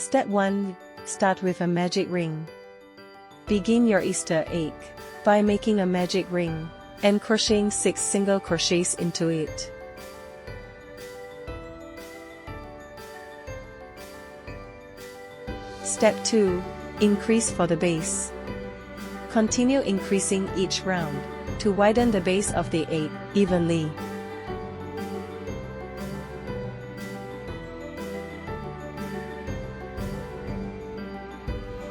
Step 1. Start with a magic ring. Begin your Easter egg by making a magic ring and crocheting 6 single crochets into it. Step 2. Increase for the base. Continue increasing each round to widen the base of the egg evenly.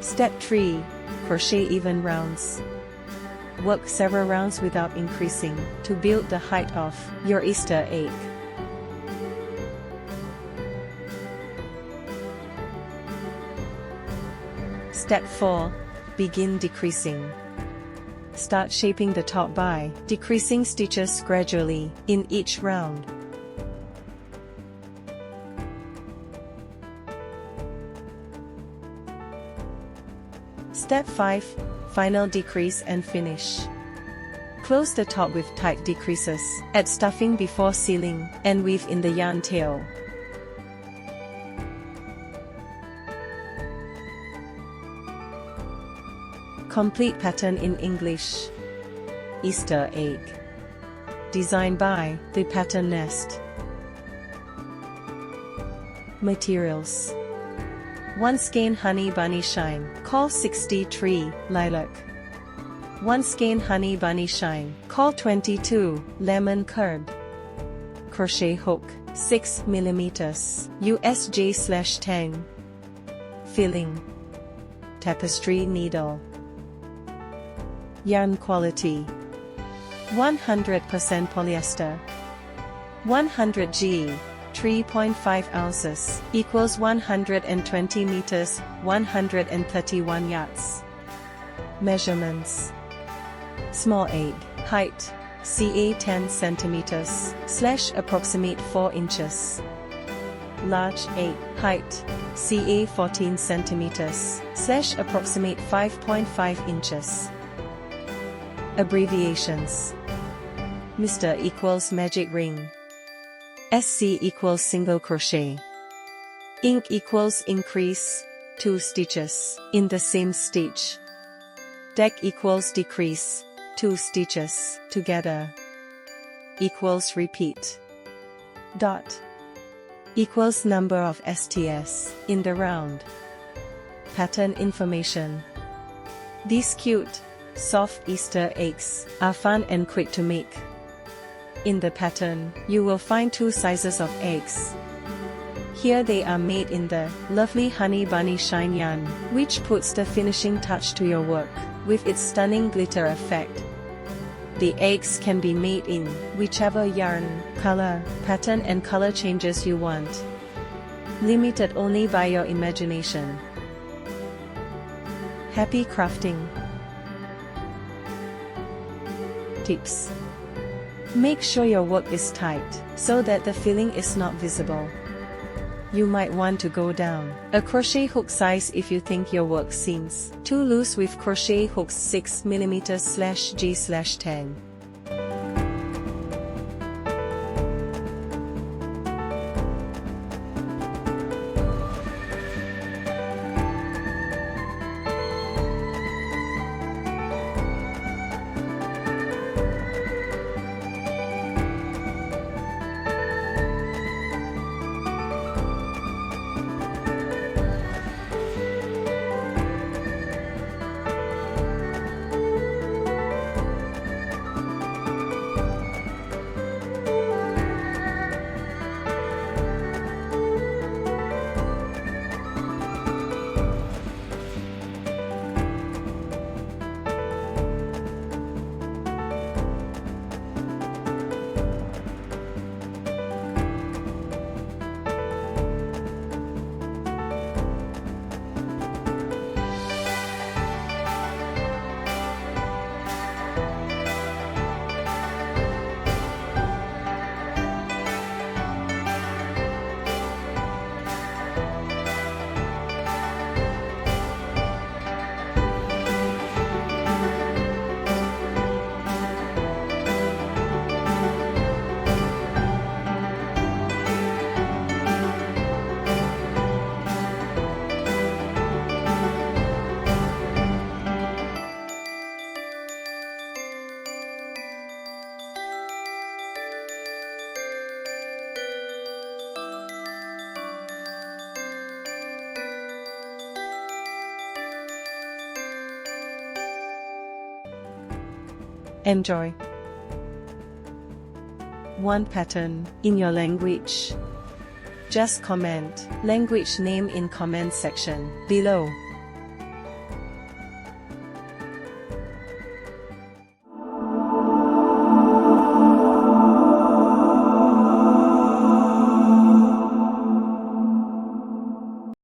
Step 3. Crochet even rounds. Work several rounds without increasing to build the height of your Easter egg. Step 4. Begin decreasing. Start shaping the top by decreasing stitches gradually in each round. Step 5. Final decrease and finish. Close the top with tight decreases. Add stuffing before sealing and weave in the yarn tail. Complete pattern in English. Easter egg. Designed by The Pattern Nest. Materials: 1 skein honey bunny shine, call 63, lilac. 1 skein honey bunny shine, call 22, lemon curd. Crochet hook, 6 mm, USJ/10. Filling. Tapestry needle. Yarn quality: 100% polyester. 100 g, 3.5 ounces, equals 120 meters, 131 yards. Measurements: small egg, height, ca 10 centimeters, / approximate 4 inches. Large egg, height, ca 14 centimeters, / approximate 5.5 inches. Abbreviations: Mr. equals magic ring. SC equals single crochet. Ink equals increase, 2 stitches, in the same stitch. Deck equals decrease, 2 stitches, together. Equals repeat. Dot. Equals number of STS, in the round. Pattern information. These cute, soft Easter eggs are fun and quick to make. In the pattern, you will find 2 sizes of eggs. Here they are made in the lovely honey bunny shine yarn, which puts the finishing touch to your work, with its stunning glitter effect. The eggs can be made in whichever yarn, color, pattern and color changes you want. Limited only by your imagination. Happy crafting! Tips: make sure your work is tight, so that the filling is not visible. You might want to go down a crochet hook size if you think your work seems too loose with crochet hooks 6 mm/G/10. Enjoy! Want pattern in your language? Just comment language name in comment section below.